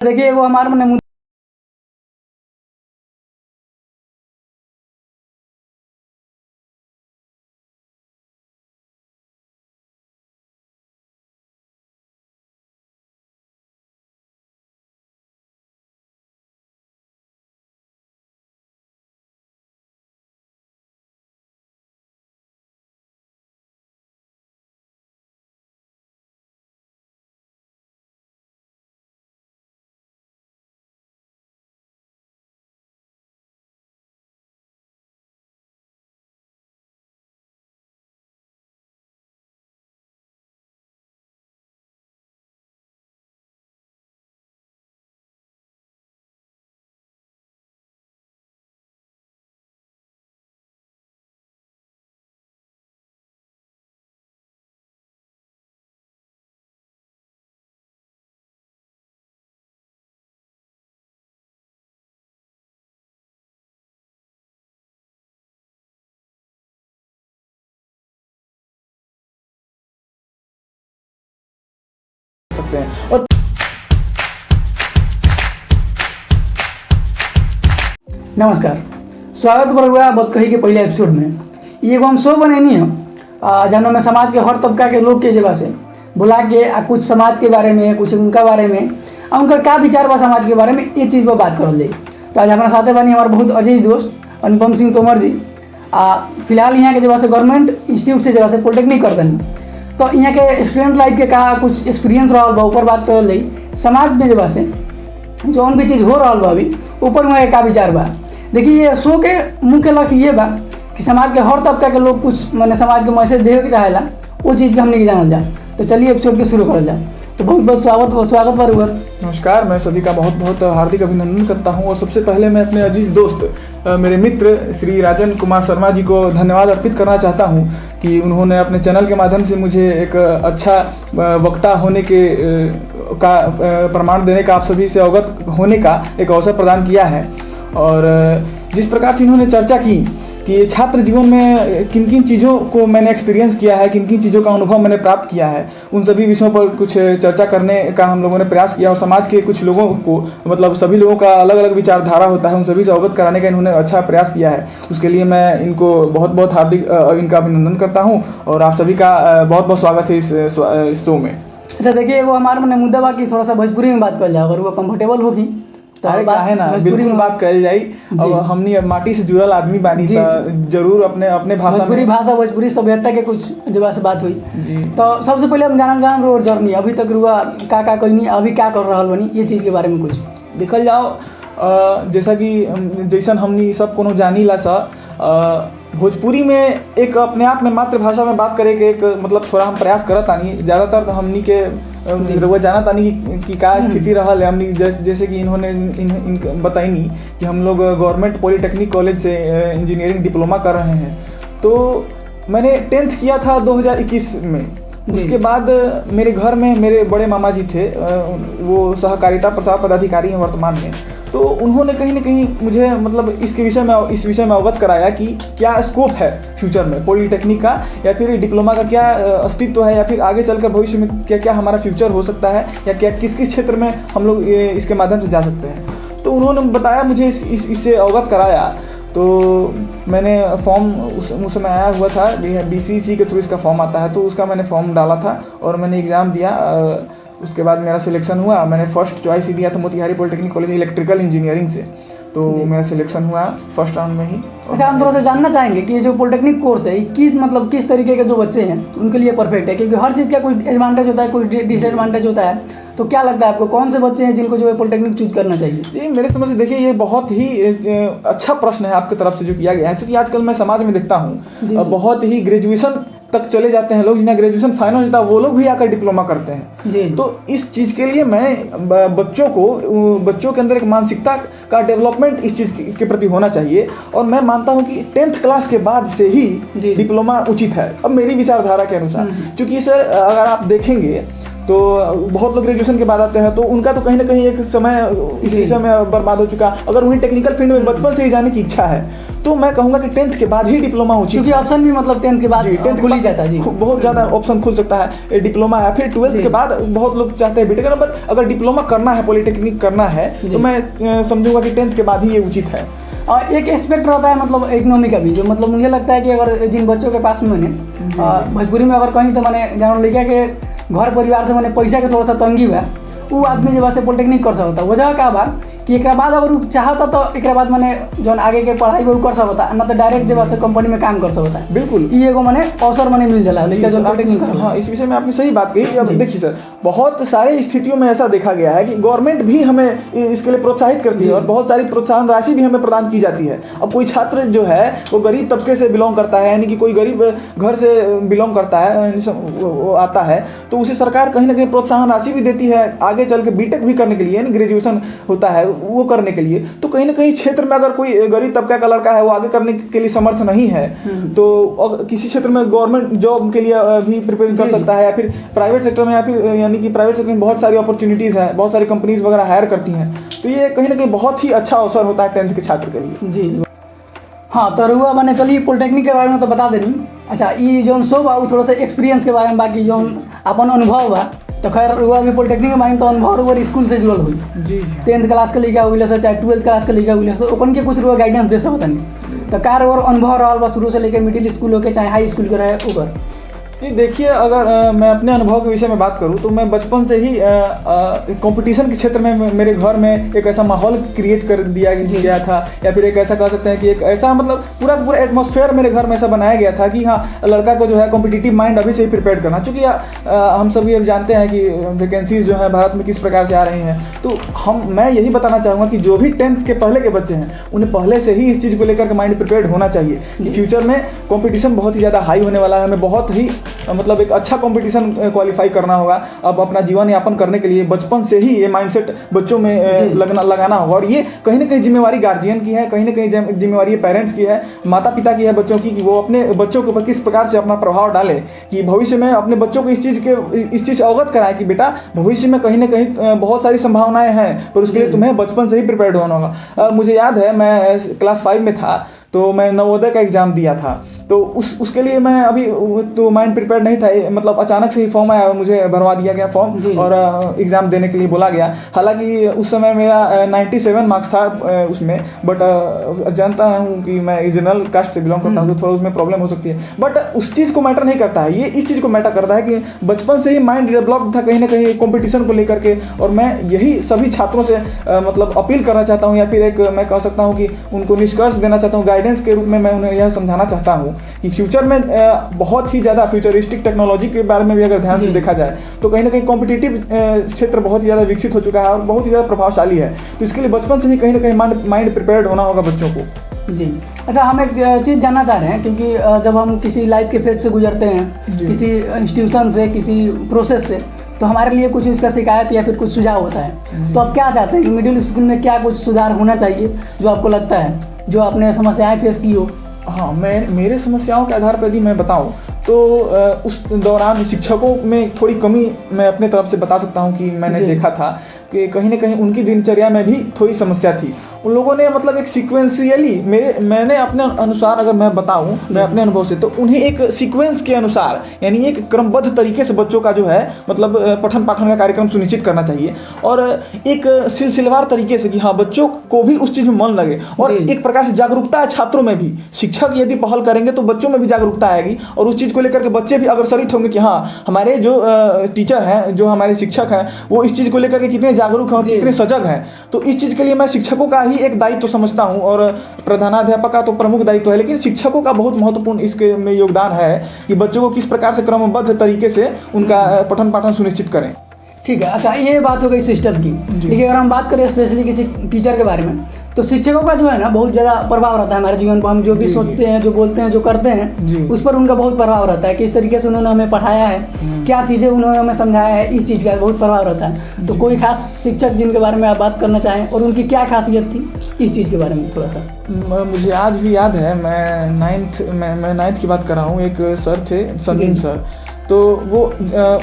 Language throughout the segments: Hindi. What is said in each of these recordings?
देखिए वो हमारे मैंने सकते हैं। और नमस्कार, स्वागत पर हुआ बतकही के पहले एपिसोड में। ये एगो हम शो बनेनी है जहाँ में समाज के हर तबका के लोग के जगह से बुला के कुछ समाज के बारे में, कुछ उनका बारे में और उनका क्या विचार बा समाज के बारे में, ये चीज़ पर बात करल जाए। तो आज हमारे साथे बनी हमारे बहुत अजीज दोस्त अनुपम सिंह तोमर जी। फिलहाल यहाँ के जगह से गवर्नमेंट इंस्टीट्यूट से जगह से पॉलिटेक्निक कर देनी, तो यहाँ के स्टूडेंट लाइफ के का कुछ एक्सपीरियंस रहा बा ऊपर बात करल जाए। समाज में जगह से जौन भी चीज़ हो रहा बा अभी ऊपर में का विचार बा। देखिए ये शो के मुख्य लक्ष्य ये बा कि समाज के हर तबका के लोग कुछ मैंने समाज के मैसेज देवे के चाहेला, वो चीज़ के हमने के जानल जाए। तो चलिए एपिसोड के शुरू करल जाए। तो बहुत बहुत स्वागत पर हुआ। नमस्कार, मैं सभी का बहुत बहुत हार्दिक अभिनंदन करता हूं। और सबसे पहले मैं अपने अजीज दोस्त मेरे मित्र श्री राजन कुमार शर्मा जी को धन्यवाद अर्पित करना चाहता हूं कि उन्होंने अपने चैनल के माध्यम से मुझे एक अच्छा वक्ता होने के का प्रमाण देने का, आप सभी से अवगत होने का एक अवसर प्रदान किया है। और जिस प्रकार से इन्होंने चर्चा की कि छात्र जीवन में किन किन चीज़ों को मैंने एक्सपीरियंस किया है, किन किन चीज़ों का अनुभव मैंने प्राप्त किया है, उन सभी विषयों पर कुछ चर्चा करने का हम लोगों ने प्रयास किया। और समाज के कुछ लोगों को, मतलब सभी लोगों का अलग अलग विचारधारा होता है, उन सभी से अवगत कराने का इन्होंने अच्छा प्रयास किया है। उसके लिए मैं इनको बहुत बहुत हार्दिक इनका अभिनंदन करता हूँ और आप सभी का बहुत बहुत स्वागत है इस शो में। अच्छा देखिए वो हमारे मैंने मुद्दा बा कि थोड़ा सा भोजपुरी में बात कर जाए, अगर वो कंफर्टेबल होगी तो है ना, बिल्कुल बात करी जाई। अब हमनी माटी से जुड़ल आदमी बानी तो जरूर अपने भाषा भोजपुरी भाषा, भोजपुरी सभ्यता के कुछ जगह से बात हुई जी। तो सबसे पहले हम जानना चाहें रोड जर्नी अभी तक रुआ का कोई नहीं, अभी क्या कर रहा बनी, ये चीज़ के बारे में कुछ देखल जाओ। जैसा कि जैसन हमनी सब कोनो जानी ला सा भोजपुरी में एक अपने आप में मातृभाषा में बात करे के एक मतलब थोड़ा हम प्रयास करत तानी। ज़्यादातर तो हमनी के रउआ जाना तानी कि का स्थिति रहा है। हमनी जैसे कि इन्होंने बताइनी कि हम लोग गवर्नमेंट पॉलिटेक्निक कॉलेज से इंजीनियरिंग डिप्लोमा कर रहे हैं। तो मैंने 10th किया था 2021 में। उसके बाद मेरे घर में मेरे बड़े मामा जी थे, वो सहकारिता प्रसार पदाधिकारी हैं वर्तमान में। तो उन्होंने कहीं ना कहीं मुझे मतलब इस विषय में अवगत कराया कि क्या स्कोप है फ्यूचर में पॉलिटेक्निक का, या फिर डिप्लोमा का क्या अस्तित्व है, या फिर आगे चलकर भविष्य में क्या क्या हमारा फ्यूचर हो सकता है, या क्या किस किस क्षेत्र में हम लोग इसके माध्यम से जा सकते हैं। तो उन्होंने बताया मुझे, इससे अवगत कराया। तो मैंने फॉर्म उस समय आया हुआ था, BCEC के थ्रू इसका फॉर्म आता है, तो उसका मैंने फॉर्म डाला था और मैंने एग्ज़ाम दिया। उसके बाद मेरा सिलेक्शन हुआ। मैंने फर्स्ट चॉइस ही दिया था Motihari polytechnic college electrical engineering से, तो मेरा सिलेक्शन हुआ फर्स्ट राउंड में ही। अच्छा, हम थोड़ा सा जानना चाहेंगे कि ये जो पॉलिटेक्निक कोर्स है किस तरीके के जो बच्चे हैं उनके लिए परफेक्ट है, क्योंकि हर चीज़ का कोई एडवांटेज होता है, कोई डिसएडवांटेज होता है। तो क्या लगता है आपको कौन से बच्चे हैं जिनको जो है पॉलिटेक्निक चूज करना चाहिए? जी, मेरे समझ से देखिए ये बहुत ही अच्छा प्रश्न है आपकी तरफ से जो किया गया है। क्योंकि आजकल मैं समाज में देखता हूँ बहुत ही ग्रेजुएशन तक चले जाते हैं लोग, जिन्हें ग्रेजुएशन फाइनल होता है वो लोग भी आकर डिप्लोमा करते हैं जी। तो इस चीज़ के लिए मैं बच्चों के अंदर एक मानसिकता का डेवलपमेंट इस चीज़ के प्रति होना चाहिए। और मैं मानता हूँ कि 10th क्लास के बाद से ही डिप्लोमा उचित है, अब मेरी विचारधारा के अनुसार। क्योंकि सर अगर आप देखेंगे तो बहुत लोग ग्रेजुएशन के बाद आते हैं, तो उनका तो कहीं ना कहीं एक समय इस विषय में बर्बाद हो चुका। अगर उन्हें टेक्निकल फील्ड में बचपन से ही जाने की इच्छा है तो मैं कहूँगा कि 10th के बाद ही डिप्लोमा उचित, क्योंकि ऑप्शन भी मतलब 10th के बाद खुल ही जाता है जी, बहुत ज़्यादा ऑप्शन खुल सकता है डिप्लोमा या फिर 12th के बाद बहुत लोग चाहते हैं बीटेक करना, बट अगर डिप्लोमा करना है, पॉलिटेक्निक करना है तो मैं समझूंगा कि 10th के बाद ही ये उचित है। और एक एस्पेक्ट रहता है मतलब इकोनॉमी का भी, जो मतलब मुझे लगता है कि अगर जिन बच्चों के पास में मैंने भोजपुरी में अगर कहीं तो मैंने जान लिखा के घर परिवार से मैंने पैसा के थोड़ा सा तंगी हुआ, वो आदमी जब से पॉलिटेक्निक कर सकता, वजह का बा कि एक बाद अगर चाहता तो एक बाद मैंने जो आगे के पढ़ाई वो कर सकता, ना तो डायरेक्ट जब से कंपनी में काम कर सकता है। बिल्कुल, ये एगो मैंने अवसर मैंने मिल जाला लेकिन जो पॉलिटेक्निक। हाँ, इस विषय में आपने सही बात कही। अब देखिए सर, बहुत सारे स्थितियों में ऐसा देखा गया है कि गवर्नमेंट भी हमें इसके लिए प्रोत्साहित करती है और बहुत सारी प्रोत्साहन राशि भी हमें प्रदान की जाती है। अब कोई छात्र जो है वो गरीब तबके से बिलोंग करता है, यानी कि कोई गरीब घर से बिलोंग करता है, वो आता है, तो उसे सरकार कहीं ना कहीं प्रोत्साहन राशि भी देती है आगे चल के बीटेक भी करने के लिए, यानी ग्रेजुएशन होता है वो करने के लिए। तो कहीं ना कहीं क्षेत्र में अगर कोई गरीब तबका का लड़का है, वो आगे करने के लिए समर्थ नहीं है, तो किसी क्षेत्र में गवर्नमेंट जॉब के लिए भी प्रिपेयर कर सकता है, या फिर प्राइवेट सेक्टर में, या फिर यानी कि प्राइवेट सेक्टर में बहुत सारी अपॉर्चुनिटीज़ हैं, बहुत सारी कंपनीज वगैरह हायर करती हैं। तो ये कहीं ना कहीं बहुत ही अच्छा अवसर होता है 10th के छात्र के लिए। जी। हाँ, तो रुआ मैंने चलिए पॉलिटेक्निक के बारे में तो बता देनी। अच्छा, ये जो शो बा थोड़ा सा एक्सपीरियंस के बारे में, बाकी जो अपन अनुभव बा, तो खैर रुआ भी पॉलिटेक्निक में तो अनुभव स्कूल से जुड़ल हुई। जी 10th क्लास के लिखा हुई से चाहे 12th क्लास के लिखा हुई, तो ओपन के कुछ रुआ गाइडेंस दे सकता नहीं, तो कार और अनुभव रहा बा शुरू से लेकर मिडिल स्कूल हो के चाहे हाई स्कूल के रहे ओकर। जी देखिए, अगर मैं अपने अनुभव के विषय में बात करूं तो मैं बचपन से ही कंपटीशन के क्षेत्र में मेरे घर में एक ऐसा माहौल क्रिएट कर दिया गया था, या फिर एक ऐसा कह सकते हैं कि एक ऐसा मतलब पूरा एटमॉस्फेयर मेरे घर में ऐसा बनाया गया था कि हाँ, लड़का को जो है कॉम्पिटिटिव माइंड अभी से ही प्रिपेयर करना। चूँकि हम सभी अब जानते हैं कि वैकेंसीज जो है भारत में किस प्रकार से आ रही हैं, तो मैं यही बताना चाहूँगा कि जो भी 10th के पहले के बच्चे हैं उन्हें पहले से ही इस चीज़ को लेकर के माइंड प्रिपेयर होना चाहिए कि फ्यूचर में कॉम्पिटिशन बहुत ही ज़्यादा हाई होने वाला है, हमें बहुत ही मतलब एक अच्छा कंपटीशन क्वालिफाई करना होगा। अब अपना जीवन यापन करने के लिए बचपन से ही ये माइंडसेट बच्चों में लगाना होगा, और ये कहीं ना कहीं जिम्मेवारी गार्जियन की है, कहीं ना कहीं जिम्मेवारी पेरेंट्स की है, माता पिता की है बच्चों की, कि वो अपने बच्चों के ऊपर किस प्रकार से अपना प्रभाव डाले कि भविष्य में अपने बच्चों को इस चीज़ से अवगत कराएं कि बेटा भविष्य में कहीं ना कहीं बहुत सारी संभावनाएं हैं, पर उसके लिए तुम्हें बचपन से ही प्रिपेयर्ड होना होगा। मुझे याद है मैं क्लास 5 में था, तो मैं नवोदय का एग्ज़ाम दिया था, तो उसके लिए मैं अभी तो माइंड प्रिपेयर नहीं था, मतलब अचानक से ही फॉर्म आया, मुझे भरवा दिया गया फॉर्म और एग्ज़ाम देने के लिए बोला गया। हालांकि उस समय मेरा 97 मार्क्स था उसमें, बट जानता हूँ कि मैं जनरल कास्ट से बिलोंग करता हूँ, तो थोड़ा उसमें प्रॉब्लम हो सकती है, बट उस चीज़ को मैटर नहीं करता है, ये इस चीज़ को मैटर करता है कि बचपन से ही माइंड डेवलप था कहीं ना कहीं कॉम्पिटिशन को लेकर के। और मैं यही सभी छात्रों से मतलब अपील करना चाहता हूँ, या फिर एक मैं कह सकता हूँ कि उनको निष्कर्ष देना चाहता हूँ, गाइडेंस के रूप में मैं उन्हें यह समझाना चाहता हूँ कि फ्यूचर में बहुत ही ज़्यादा फ्यूचरिस्टिक टेक्नोलॉजी के बारे में भी अगर ध्यान से देखा जाए तो कहीं ना कहीं कॉम्पिटिटिव क्षेत्र बहुत ही ज़्यादा विकसित हो चुका है और बहुत ही ज़्यादा प्रभावशाली है। तो इसके लिए बचपन से ही कहीं ना कहीं माइंड प्रिपेयर्ड होना होगा बच्चों को। जी। अच्छा, हम एक चीज़ जानना चाह रहे हैं, क्योंकि जब हम किसी लाइफ के फेज से गुजरते हैं, किसी इंस्टीट्यूशन से, किसी प्रोसेस से, तो हमारे लिए कुछ उसका शिकायत या फिर कुछ सुझाव होता है, तो आप क्या चाहते हैं कि मिडिल स्कूल में क्या कुछ सुधार होना चाहिए जो आपको लगता है, जो आपने समस्याएं फेस की हो? हाँ, मेरे समस्याओं के आधार पर यदि मैं बताऊँ तो उस दौरान शिक्षकों में थोड़ी कमी मैं अपने तरफ से बता सकता हूँ कि मैंने देखा था कि कहीं ना कहीं उनकी दिनचर्या में भी थोड़ी समस्या थी। उन लोगों ने मतलब एक सीक्वेंशियली मैंने अपने अनुसार अगर मैं बताऊं, मैं अपने अनुभव से, तो उन्हें एक सीक्वेंस के अनुसार यानी एक क्रमबद्ध तरीके से बच्चों का जो है मतलब पठन पाठन का कार्यक्रम सुनिश्चित करना चाहिए, और एक सिलसिलेवार तरीके से कि हाँ बच्चों को भी उस चीज़ में मन लगे, और एक प्रकार से जागरूकता है छात्रों में भी। शिक्षक यदि पहल करेंगे तो बच्चों में भी जागरूकता आएगी, और उस चीज़ को लेकर के बच्चे भी अग्रसरित होंगे कि हाँ हमारे जो टीचर हैं, जो हमारे शिक्षक हैं, वो इस चीज़ को लेकर के कितने जागरूक हैं और कितने सजग हैं। तो इस चीज़ के लिए मैं शिक्षकों का ही एक दायित्व समझता हूँ, और प्रधानाध्यापक का तो प्रमुख दायित्व है, लेकिन शिक्षकों का बहुत महत्वपूर्ण इसके में योगदान है कि बच्चों को किस प्रकार से क्रमबद्ध तरीके से उनका पठन पाठन सुनिश्चित करें। ठीक है। अच्छा, ये बात हो गई सिस्टम की। देखिए, अगर हम बात करें स्पेशली किसी टीचर के बारे में, तो शिक्षकों का जो है ना बहुत ज़्यादा प्रभाव रहता है हमारे जीवन पर। हम जो भी सोचते हैं, जो बोलते हैं, जो करते हैं, उस पर उनका बहुत प्रभाव रहता है। किस तरीके से उन्होंने हमें पढ़ाया है, क्या चीज़ें उन्होंने हमें समझाया है, इस चीज़ का बहुत प्रभाव रहता है। तो कोई खास शिक्षक जिनके बारे में आप बात करना चाहें और उनकी क्या खासियत थी, इस चीज़ के बारे में थोड़ा सा। मुझे आज भी याद है, मैं नाइन्थ की बात कर रहा हूँ। एक सर थे, संजीव सर, तो वो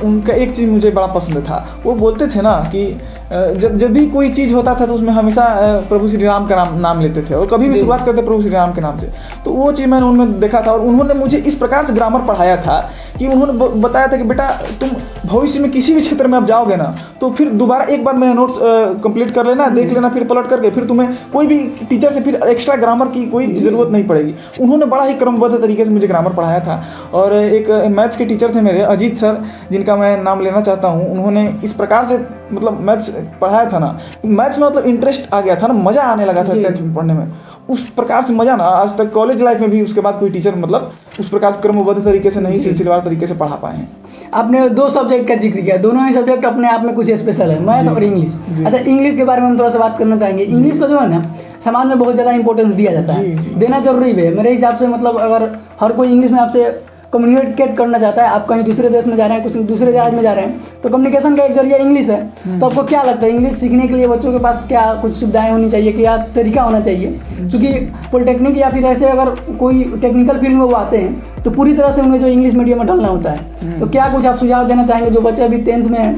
उनका एक चीज़ मुझे बड़ा पसंद था। वो बोलते थे ना कि जब भी कोई चीज़ होता था तो उसमें हमेशा प्रभु श्री राम का नाम लेते थे, और कभी भी शुरुआत करते प्रभु श्री राम के नाम से। तो वो चीज़ मैंने उनमें देखा था, और उन्होंने मुझे इस प्रकार से ग्रामर पढ़ाया था कि उन्होंने बताया था कि बेटा तुम भविष्य में किसी भी क्षेत्र में आप जाओगे ना, तो फिर दोबारा एक बार मेरा नोट्स कंप्लीट कर लेना, देख लेना, फिर पलट करके फिर तुम्हें कोई भी टीचर से फिर एक्स्ट्रा ग्रामर की कोई ज़रूरत नहीं पड़ेगी। उन्होंने बड़ा ही क्रमबद्ध तरीके से मुझे ग्रामर पढ़ाया था। और एक मैथ्स के टीचर थे मेरे, अजीत सर, जिनका मैं नाम लेना चाहता हूँ, उन्होंने इस प्रकार से मतलब मैथ्स पढ़ाया था ना, मैथ्स में मतलब इंटरेस्ट आ गया था ना, मज़ा आने लगा था 10th में पढ़ने में। उस प्रकार से मज़ा ना आज तक कॉलेज लाइफ में भी उसके बाद कोई टीचर मतलब उस प्रकार से क्रमबद्ध तरीके से नहीं, सिलसिलेवार तरीके से पढ़ा पाए हैं। आपने 2 सब्जेक्ट का जिक्र किया, दोनों ही सब्जेक्ट अपने आप में कुछ स्पेशल है, मैथ और इंग्लिश। अच्छा, इंग्लिश के बारे में हम थोड़ा सा बात करना चाहेंगे। इंग्लिश को जो है ना समाज में बहुत ज़्यादा इंपॉर्टेंस दिया जाता है, देना जरूरी भी है मेरे हिसाब से। मतलब अगर हर कोई इंग्लिश में आपसे कम्युनिकेट करना चाहता है, आप कहीं दूसरे देश में जा रहे हैं, कुछ दूसरे राज्य में जा रहे हैं, तो कम्युनिकेशन का एक जरिया इंग्लिश है। तो आपको क्या लगता है इंग्लिश सीखने के लिए बच्चों के पास क्या कुछ सुविधाएं होनी चाहिए, क्या तरीका होना चाहिए? क्योंकि पॉलिटेक्निक या फिर ऐसे अगर कोई टेक्निकल फील्ड में वो आते हैं तो पूरी तरह से उन्हें जो इंग्लिश मीडियम में ढलना होता है। तो क्या कुछ आप सुझाव देना चाहेंगे जो बच्चे अभी 10th में हैं,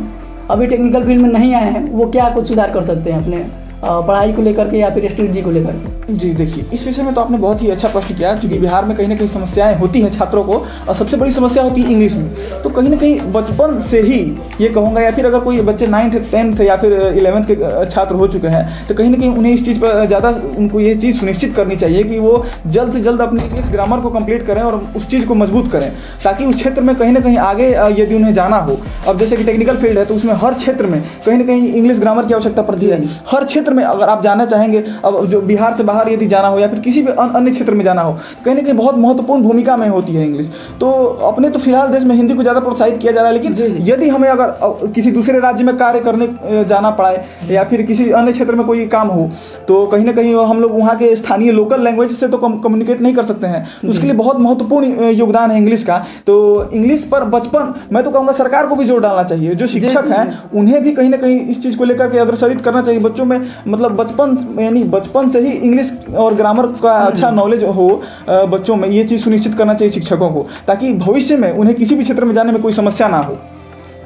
अभी टेक्निकल फील्ड में नहीं आए हैं, वो क्या कुछ सुधार कर सकते हैं अपने पढ़ाई को लेकर के या फिर स्ट्रेटजी को लेकर के? जी देखिए, इस विषय में तो आपने बहुत ही अच्छा प्रश्न किया, क्योंकि बिहार में कहीं ना कहीं समस्याएं होती हैं छात्रों को, और सबसे बड़ी समस्या होती है इंग्लिश में। तो कहीं ना कहीं बचपन से ही ये कहूँगा, या फिर अगर कोई बच्चे 9th 10th या फिर 11th के छात्र हो चुके हैं, तो कहीं ना कहीं उन्हें इस चीज़ पर ज़्यादा उनको ये चीज़ सुनिश्चित करनी चाहिए कि वो जल्द से जल्द अपने इंग्लिश ग्रामर को कंप्लीट करें और उस चीज़ को मजबूत करें, ताकि उस क्षेत्र में कहीं ना कहीं आगे यदि उन्हें जाना हो। अब जैसे कि टेक्निकल फील्ड है, तो उसमें हर क्षेत्र में कहीं ना कहीं इंग्लिश ग्रामर की आवश्यकता पड़ती है। हर क्षेत्र में अगर आप जाना चाहेंगे, अब जो बिहार से बाहर यदि जाना हो या फिर किसी भी अन्य क्षेत्र में जाना हो, कहीं ना कहीं बहुत महत्वपूर्ण भूमिका में होती है इंग्लिश। तो अपने तो फिलहाल देश में हिंदी को ज़्यादा प्रोत्साहित किया जा रहा है, लेकिन यदि हमें अगर किसी दूसरे राज्य में कार्य करने जाना पड़े या फिर किसी अन्य क्षेत्र में कोई काम हो, तो कहीं ना कहीं हम लोग वहाँ के स्थानीय लोकल लैंग्वेज से तो कम्युनिकेट नहीं कर सकते हैं। तो उसके लिए बहुत महत्वपूर्ण योगदान है इंग्लिश का। तो इंग्लिश पर बचपन, मैं तो कहूँगा सरकार को भी जोर डालना चाहिए, जो शिक्षक हैं उन्हें भी कहीं ना कहीं इस चीज़ को लेकर के अग्रसरित करना चाहिए बच्चों में। मतलब बचपन से ही इंग्लिश और ग्रामर का अच्छा नॉलेज हो बच्चों में, ये चीज़ सुनिश्चित करना चाहिए शिक्षकों को, ताकि भविष्य में उन्हें किसी भी क्षेत्र में जाने में कोई समस्या ना हो।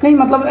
नहीं, मतलब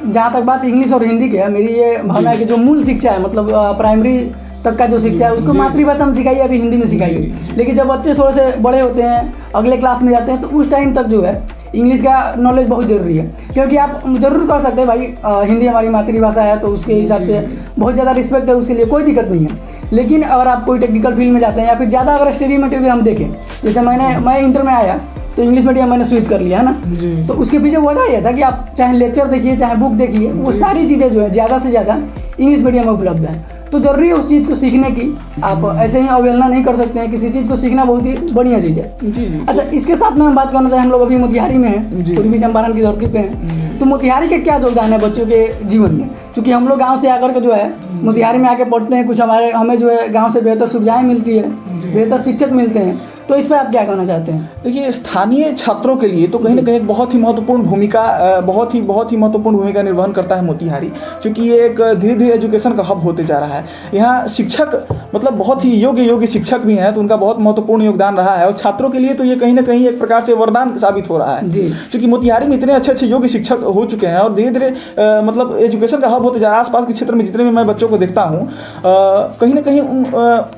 जहाँ तक बात इंग्लिश और हिंदी की है, मेरी ये भावना है कि जो मूल शिक्षा है, मतलब प्राइमरी तक का जो शिक्षा है उसको मातृभाषा में सिखाइए, अभी हिंदी में सिखाइए। लेकिन जब बच्चे थोड़े से बड़े होते हैं, अगले क्लास में जाते हैं, तो उस टाइम तक जो है इंग्लिश का नॉलेज बहुत ज़रूरी है। क्योंकि आप ज़रूर कह सकते हैं भाई हिंदी हमारी मातृभाषा है, तो उसके हिसाब से बहुत ज़्यादा रिस्पेक्ट है, उसके लिए कोई दिक्कत नहीं है। लेकिन अगर आप कोई टेक्निकल फील्ड में जाते हैं या फिर ज़्यादा अगर स्टडी मटेरियल हम देखें, जैसे मैं इंटर में आया तो इंग्लिश मीडियम मैंने स्विच कर लिया है ना, तो उसके पीछे वजह यह था कि आप चाहे लेक्चर देखिए चाहे बुक देखिए, वो सारी चीज़ें जो है ज़्यादा से ज़्यादा इंग्लिश मीडियम में उपलब्ध है। तो ज़रूरी है उस चीज़ को सीखने की, आप ऐसे ही अवहेलना नहीं कर सकते हैं, किसी चीज़ को सीखना बहुत ही बढ़िया चीज़ है। अच्छा, इसके साथ में हम बात करना चाहें, हम लोग अभी मोतिहारी में हैं, पूर्वी चंपारण की धरती पे हैं, तो मोतिहारी के क्या योगदान है बच्चों के जीवन में? क्योंकि हम लोग गाँव से आकर के जो है मोतिहारी में आके पढ़ते हैं, कुछ हमें जो है गाँव से बेहतर सुविधाएँ मिलती है, बेहतर शिक्षक मिलते हैं, तो इस पर आप क्या कहना चाहते हैं? देखिए, स्थानीय छात्रों के लिए तो कहीं ना कहीं एक बहुत ही महत्वपूर्ण भूमिका महत्वपूर्ण भूमिका निर्वहन करता है मोतिहारी, क्योंकि ये एक धीरे धीरे एजुकेशन का हब होते जा रहा है। यहाँ शिक्षक मतलब बहुत ही योग्य शिक्षक भी हैं, तो उनका बहुत महत्वपूर्ण योगदान रहा है, और छात्रों के लिए तो ये कहीं ना कहीं एक प्रकार से वरदान साबित हो रहा है, क्योंकि मोतिहारी में इतने अच्छे योग्य शिक्षक हो चुके हैं, और धीरे धीरे मतलब एजुकेशन का हब होते जा रहा है। आसपास के क्षेत्र में जितने भी मैं बच्चों को देखता हूँ, कहीं ना कहीं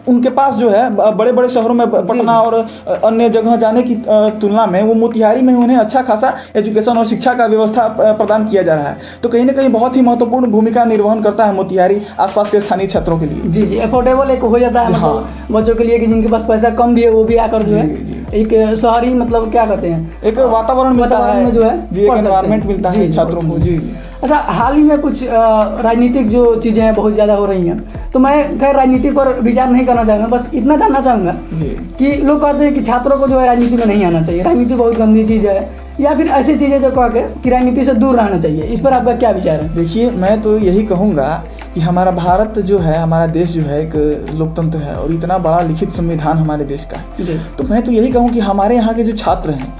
उनके पास जो है बड़े बड़े शहरों में, पटना और अन्य जगह जाने की तुलना में वो मोतिहारी में उन्हें अच्छा खासा एजुकेशन और शिक्षा का व्यवस्था प्रदान किया जा रहा है। तो कहीं ना कहीं बहुत ही महत्वपूर्ण भूमिका निर्वहन करता है मोतिहारी आसपास के स्थानीय छात्रों के लिए। जी, अफोर्डेबल एक हो जाता है, मतलब बच्चों के लिए कि जिनके पास पैसा कम भी है, वो भी आकर जो है एक शहरी, मतलब क्या कहते हैं, एक वातावरण में जो है एक एनवायरनमेंट मिलता है छात्रों को। जी। अच्छा, हाल ही में कुछ राजनीतिक जो चीज़ें हैं बहुत ज़्यादा हो रही हैं, तो मैं खैर राजनीति पर विचार नहीं करना चाहूँगा, बस इतना जानना चाहूँगा कि लोग कहते हैं कि छात्रों को जो है राजनीति में नहीं आना चाहिए, राजनीति बहुत गंदी चीज़ है, या फिर ऐसी चीज़ें जो कह के कि राजनीति से दूर रहना चाहिए, इस पर आपका क्या विचार है? देखिए, मैं तो यही कहूँगा कि हमारा भारत जो है, हमारा देश जो है एक लोकतंत्र है, और इतना बड़ा लिखित संविधान हमारे देश का है। तो मैं तो यही कहूँ कि हमारे यहाँ के जो छात्र हैं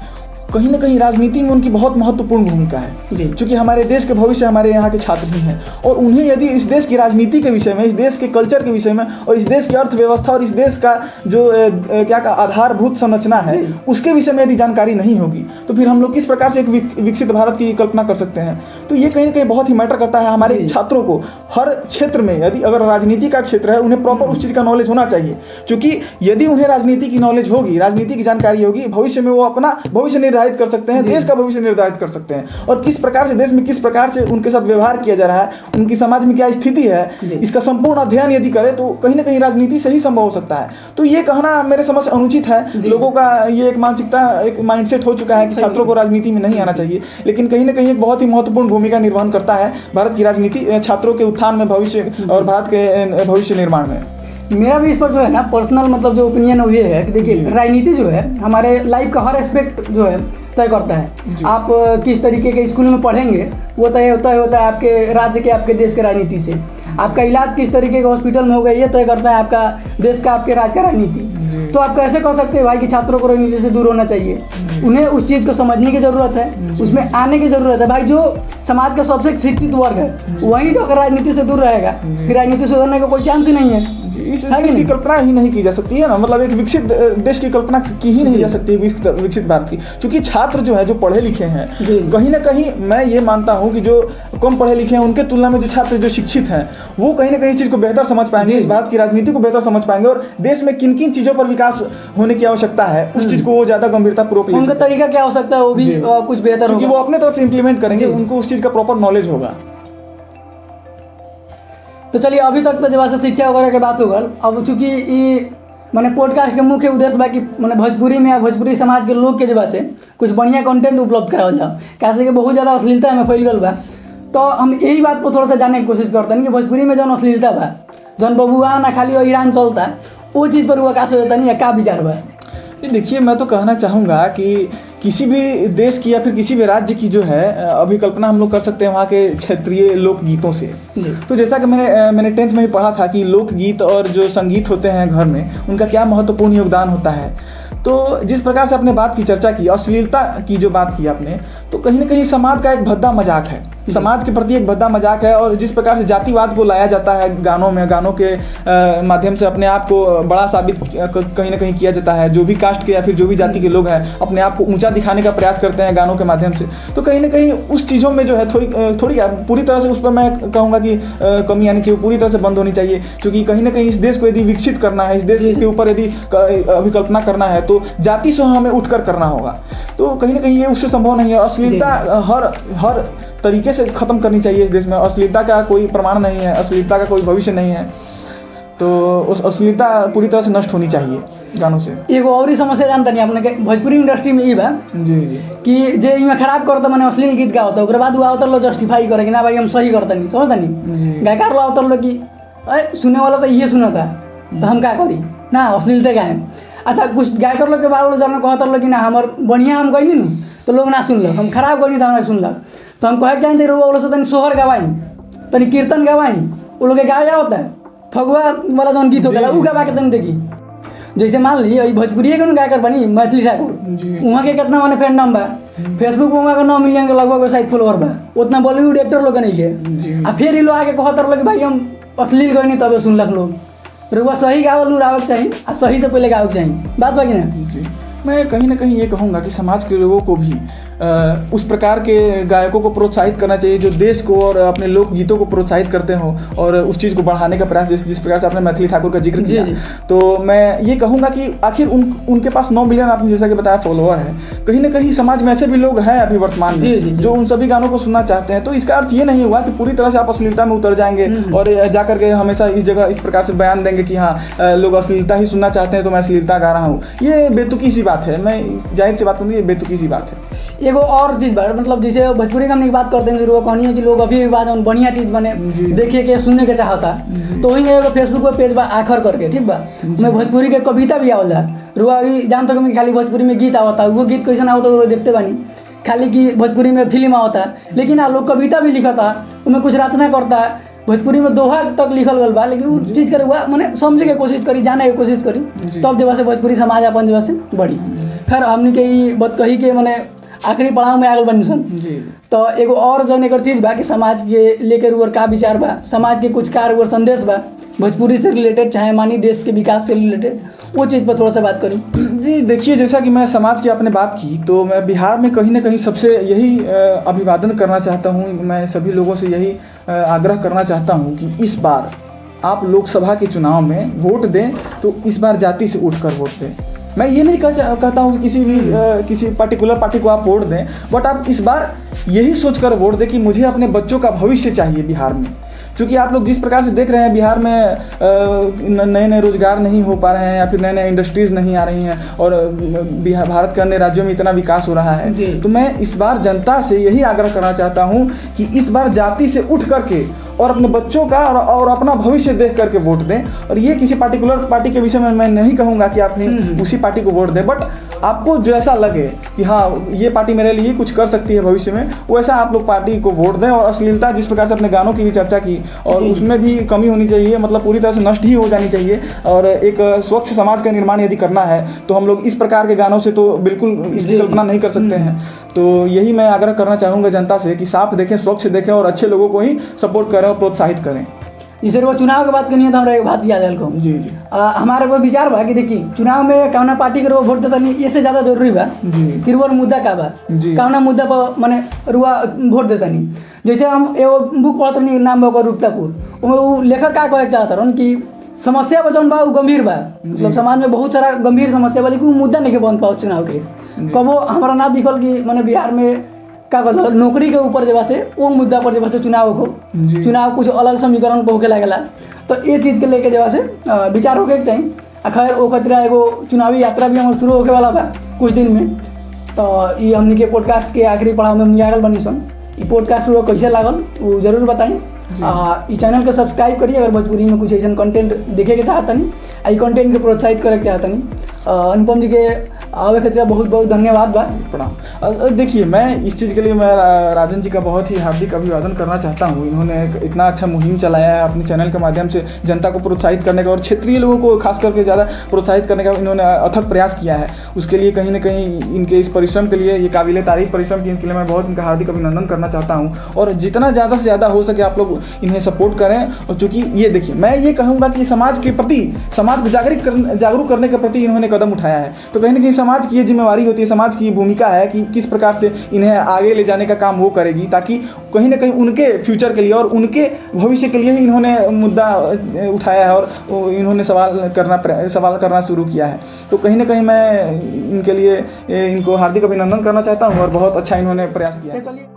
कहीं ना कहीं राजनीति में उनकी बहुत महत्वपूर्ण भूमिका है, क्योंकि हमारे देश के भविष्य हमारे यहाँ के छात्र ही हैं। और उन्हें यदि इस देश की राजनीति के विषय में, इस देश के कल्चर के विषय में और इस देश की अर्थव्यवस्था और इस देश का जो क्या का आधारभूत संरचना है उसके विषय में यदि जानकारी नहीं होगी तो फिर हम लोग किस प्रकार से एक विकसित भारत की कल्पना कर सकते हैं। तो ये कहीं ना कहीं बहुत ही मैटर करता है हमारे छात्रों को। हर क्षेत्र में यदि अगर राजनीति का क्षेत्र है उन्हें प्रॉपर उस चीज़ का नॉलेज होना चाहिए, क्योंकि यदि उन्हें राजनीति की नॉलेज होगी, राजनीति की जानकारी होगी, भविष्य में वो अपना भविष्य निर्धारित कर सकते हैं, देश का भविष्य निर्धारित कर सकते हैं। और किस प्रकार से देश में किस प्रकार से उनके साथ व्यवहार किया जा रहा है, उनकी समाज में क्या स्थिति है, इसका संपूर्ण अध्ययन यदि करें तो कहीं ना कहीं राजनीति से ही संभव हो सकता है। तो ये कहना मेरे समझ से अनुचित है। लोगों का ये एक मानसिकता, एक माइंडसेट हो चुका है कि छात्रों को राजनीति में नहीं आना चाहिए, लेकिन कहीं ना कहीं एक बहुत ही महत्वपूर्ण भूमिका निर्वहन करता है भारत की राजनीति छात्रों के उत्थान में, भविष्य और भारत के भविष्य निर्माण में। मेरा भी इस पर जो है ना पर्सनल मतलब जो ओपिनियन है ये है कि देखिए राजनीति जो है हमारे लाइफ का हर एस्पेक्ट जो है तय करता है। आप किस तरीके के स्कूल में पढ़ेंगे वो तय होता है आपके राज्य के, आपके देश के राजनीति से। आपका इलाज किस तरीके के हॉस्पिटल में होगा ये तय करता है आपका देश का, आपके राज्य का राजनीति। तो आप कैसे कह सकते हैं भाई कि छात्रों को राजनीति से दूर होना चाहिए? उन्हें उस चीज़ को समझने की ज़रूरत है, उसमें आने की ज़रूरत है। भाई जो समाज का सबसे शिक्षित वर्ग है वही जो अगर राजनीति से दूर रहेगा फिर राजनीति सुधरने का कोई चांस ही नहीं है। इस देश की कल्पना ही नहीं की जा सकती है ना, मतलब एक विकसित देश की कल्पना की ही नहीं जा सकती है विकसित भारत की। क्योंकि छात्र जो है जो पढ़े लिखे हैं, कहीं ना कहीं मैं ये मानता हूँ कि जो कम पढ़े लिखे हैं उनके तुलना में जो छात्र जो शिक्षित हैं वो कहीं ना कहीं इस चीज़ को बेहतर समझ पाएंगे, इस भारत की राजनीति को बेहतर समझ पाएंगे और देश में किन किन चीज़ों पर विकास होने की आवश्यकता है उस चीज़ को वो ज़्यादा गंभीरतापूर्वक ले सकते हैं। उनका तरीका क्या हो सकता है वो भी कुछ बेहतर, क्योंकि वो अपने तरफ से इंप्लीमेंट करेंगे, उनको उस चीज़ का प्रॉपर नॉलेज होगा। तो चलिए अभी तक तो जब से शिक्षा वगैरह के बात होगा, अब चूँकि ये मैंने पॉडकास्ट के मुख्य उद्देश्य बा कि मैंने भोजपुरी में या भोजपुरी समाज के लोग के जगह से कुछ बढ़िया कंटेंट उपलब्ध करावल जाओ, कैसे कि बहुत ज़्यादा अश्लीलता में फैल गल बा। तो हम यही बात पर थोड़ा सा जानने की कोशिश करते हैं कि भोजपुरी में जौन अश्लीलता बा, जौन बबुआ ना खाली ईरान चलता वो चीज़ पर हुआ का सोचता नहीं या का विचार बा? देखिए मैं तो कहना चाहूँगा कि किसी भी देश की या फिर किसी भी राज्य की जो है अभिकल्पना हम लोग कर सकते हैं वहाँ के क्षेत्रीय लोकगीतों से। तो जैसा कि मैंने 10th में ही पढ़ा था कि लोकगीत और जो संगीत होते हैं घर में उनका क्या महत्वपूर्ण योगदान होता है। तो जिस प्रकार से आपने बात की, चर्चा की, अश्लीलता की जो बात की आपने, तो कहीं ना कहीं समाज का एक भद्दा मजाक है, समाज के प्रति एक भद्दा मजाक है। और जिस प्रकार से जातिवाद को लाया जाता है गानों में, गानों के माध्यम से अपने आप को बड़ा साबित कहीं ना कहीं किया जाता है। जो भी कास्ट के या फिर जो भी जाति के लोग हैं अपने आप को ऊंचा दिखाने का प्रयास करते हैं गानों के माध्यम से। तो कहीं ना कहीं उस चीज़ों में जो है थोड़ी पूरी तरह से उस पर मैं कहूँगा कि कमी आनी चाहिए, पूरी तरह से बंद होनी चाहिए। क्योंकि कहीं ना कहीं इस देश को यदि विकसित करना है, इस देश के ऊपर यदि अभिकल्पना करना है तो जाति से हमें उठकर करना होगा। तो कहीं ना कहीं ये उससे संभव नहीं है। अश्लीलता हर तरीके से ख़त्म करनी चाहिए इस देश में। अश्लीलता का कोई प्रमाण नहीं है, अश्लीलता का कोई भविष्य नहीं है। तो उस अश्लीलता पूरी तरह से नष्ट होनी चाहिए गानों से। एगो और ही समस्या जानता नहीं अपने भोजपुरी इंडस्ट्री में ये बा जी कि जे इनमें खराब करता मैंने अश्लील गीत गाता ओकरे बाद वो आवतर लो जस्टिफाई करे कि ना भाई हम सही करता नहीं, समझता नहीं गायकार लो आवतर लो कि सुने वाला तो ये सुना था तो हम क्या करी ना अश्लीलते गाए। अच्छा कुछ गायकर लोग के बारे में जाना कहतर लो कि ना हमार बढ़िया हम गई नहीं तो लोग ना सुन लो, हम खराब गई तो हमारा सुन लो। तो हम कहे चाहते वो लोग से तनी सोहर गवाई, तनी कीर्तन गवाई, वो लोग के गाया होता है फगुआ वाला जो गीत होता है वो गवा के तनी देखी। जैसे मान ली भोजपुरी के गायकर बनी मैथिली ठाकुर, वहाँ के कितना मैंने फैंडम बा, फेसबुक पर वहाँ के 9 मिलियन के लगभग शायद फॉलोअर बा, उतना बॉलीवुड एक्टर लोग नहीं के। आ फिर ये लोग आके कहतर लोग भाई हम अश्लील गई नहीं तब सुनलक लोग। रुआ सही गावल उड़ावक चाहिए और सही से पहले गावक चाहिए, बात बाकी ना। मैं कहीं ना कहीं ये कहूँगा कि समाज के लोगों को भी उस प्रकार के गायकों को प्रोत्साहित करना चाहिए जो देश को और अपने लोकगीतों को प्रोत्साहित करते हो और उस चीज़ को बढ़ाने का प्रयास, जिस प्रकार से आपने मैथिली ठाकुर का जिक्र किया। तो मैं ये कहूँगा कि आखिर उनके पास 9 मिलियन आपने जैसा कि बताया फॉलोअर है, कहीं ना कहीं समाज में ऐसे भी लोग हैं अभी वर्तमान में जो उन सभी गानों को सुनना चाहते हैं। तो इसका अर्थ ये नहीं हुआ कि पूरी तरह से आप अश्लीलता में उतर जाएंगे और जाकर के हमेशा इस जगह इस प्रकार से बयान देंगे कि हाँ लोग अश्लीलता ही सुनना चाहते हैं तो मैं अश्लीलता गा रहा हूँ। ये बेतुकी सी बात है, मैं जाहिर सी बात करूँगी, ये बेतुकी सी बात है। एगो और चीज़ बा मतलब जैसे भोजपुरी का हमने बात करते हैं जरूर कहनी है कि लोग अभी भी बात बढ़िया चीज़ बने देखे के सुनने के चाहता, तो वही एगो फेसबुक पर पेज बा आखर करके, ठीक बा, मैं भोजपुरी के कविता भी आवल जा रुआ अभी जान तक खाली भोजपुरी में गीत आवता, वो गीत कैसे आवता वो देखते बानी खाली कि भोजपुरी में फिल्म आवता, लेकिन लोग कविता भी लिखता, उनमें कुछ रचना करता, भोजपुरी में दोहा तक लिखल गल बा, लेकिन वो चीज़ करे हुआ मैंने समझे के कोशिश करी, जाने की कोशिश करी, तब जगह से भोजपुरी समाज अपन जगह से बढ़ी। खैर हमने के बात कही के मैंने आखिरी पड़ाव में आगल बनी सन। जी तो एगो और जौन एकर चीज़ बा कि समाज के लेकर उर का विचार बा, समाज के कुछ कार्य और संदेश बा भोजपुरी से रिलेटेड, चाहे मानी देश के विकास से रिलेटेड, वो चीज़ पर थोड़ा सा बात करूँ। जी देखिए, जैसा कि मैं समाज की आपने बात की, तो मैं बिहार में कहीं ना कहीं सबसे यही अभिवादन करना चाहता हूँ, मैं सभी लोगों से यही आग्रह करना चाहता हूँ कि इस बार आप लोकसभा के चुनाव में वोट दें तो इस बार जाति से उठकर वोट दें। मैं ये नहीं कहता हूँ कि किसी पर्टिकुलर पार्टी को आप वोट दें, बट आप इस बार यही सोचकर वोट दें कि मुझे अपने बच्चों का भविष्य चाहिए बिहार में। क्योंकि आप लोग जिस प्रकार से देख रहे हैं बिहार में नए नए रोजगार नहीं हो पा रहे हैं या फिर नए नए इंडस्ट्रीज़ नहीं आ रही हैं और बिहार भारत के अन्य राज्यों में इतना विकास हो रहा है, तो मैं इस बार जनता से यही आग्रह करना चाहता हूं कि इस बार जाति से उठ करके और अपने बच्चों का और अपना भविष्य देख करके वोट दें। और ये किसी पर्टिकुलर पार्टी के विषय में मैं नहीं कहूँगा कि आप उसी पार्टी को वोट दें, बट आपको जैसा लगे कि हाँ ये पार्टी मेरे लिए कुछ कर सकती है भविष्य में, वैसा आप लोग पार्टी को वोट दें। और अश्लीलता जिस प्रकार से अपने गानों की भी चर्चा की और उसमें भी कमी होनी चाहिए, मतलब पूरी तरह से नष्ट ही हो जानी चाहिए। और एक स्वच्छ समाज का निर्माण यदि करना है तो हम लोग इस प्रकार के गानों से तो बिल्कुल इसकी कल्पना नहीं कर सकते हैं। तो यही मैं आग्रह करना चाहूँगा जनता से कि साफ देखें, स्वच्छ देखें और अच्छे लोगों को ही सपोर्ट करें और प्रोत्साहित करें। जी सर, वो चुनाव के बात करनी है तो हमारा एक बात याद आयल को। जी जी हमारे वो विचार बा कि देखिए चुनाव में कौना पार्टी के वोट देता नहीं, इससे ज़्यादा जरूरी बा कि रुआ मुद्दा का बा, कौना मुद्दा पर माने रुआ वोट देता नहीं। जैसे हम एगो बुक पढ़ते नहीं, नाम बा रुकतापुर, वो लेखक का कहे चाहता रहा कि समस्या बा जौन बा वो गंभीर बा, मतलब समाज में बहुत सारा गंभीर समस्या बा, लेकिन मुद्दा नहीं के बन पाओ चुनाव के। कबो हमारा ना दिखल कि मैंने बिहार में का कहल नौकरी के ऊपर जब से वो मुद्दा पर जब से चुनाव कुछ अलग समीकरण पर होके लगेला, तो ये चीज़ के लेके जब से विचार होके चाहिए। खैर वो खतरा एगो चुनावी यात्रा भी हमारे शुरू होके वाला बा कुछ दिन में। तो ये हमने के पॉडकास्ट के आखिरी पड़ाव में हमने आगल बनी सन। ये पॉडकास्ट कैसे लागल वो जरूर बताएं। इस चैनल को सब्सक्राइब करिए अगर भोजपुरी में कुछ ऐसा कंटेंट देखे के चाहतनी, आई कंटेंट के प्रोत्साहित करे के चाहतनी। अनुपम जी के आवे खतरा बहुत बहुत धन्यवाद बा, प्रणाम। देखिए, मैं इस चीज़ के लिए मैं राजन जी का बहुत ही हार्दिक अभिवादन करना चाहता हूँ। इन्होंने इतना अच्छा मुहिम चलाया है अपने चैनल के माध्यम से जनता को प्रोत्साहित करने का और क्षेत्रीय लोगों को खास करके ज़्यादा प्रोत्साहित करने का इन्होंने अथक प्रयास किया है। उसके लिए कहीं ना कहीं इनके इस परिश्रम के लिए, ये काबिल तारीफ परिश्रम की, इसके लिए मैं बहुत इनका हार्दिक अभिनंदन करना चाहता हूँ। और जितना ज़्यादा से ज़्यादा हो सके आप लोग इन्हें सपोर्ट करें। और चूँकि ये देखिए, मैं ये कहूँगा कि समाज के प्रति, समाज को जागरूक करने के प्रति इन्होंने कदम उठाया है, तो कहीं ना कहीं समाज की ये जिम्मेवारी होती है, समाज की भूमिका है कि किस प्रकार से इन्हें आगे ले जाने का काम वो करेगी, ताकि कहीं ना कहीं उनके फ्यूचर के लिए और उनके भविष्य के लिए ही इन्होंने मुद्दा उठाया है और इन्होंने सवाल करना शुरू किया है। तो कहीं ना कहीं मैं इनके लिए इनको हार्दिक अभिनंदन करना चाहता हूँ और बहुत अच्छा इन्होंने प्रयास किया है।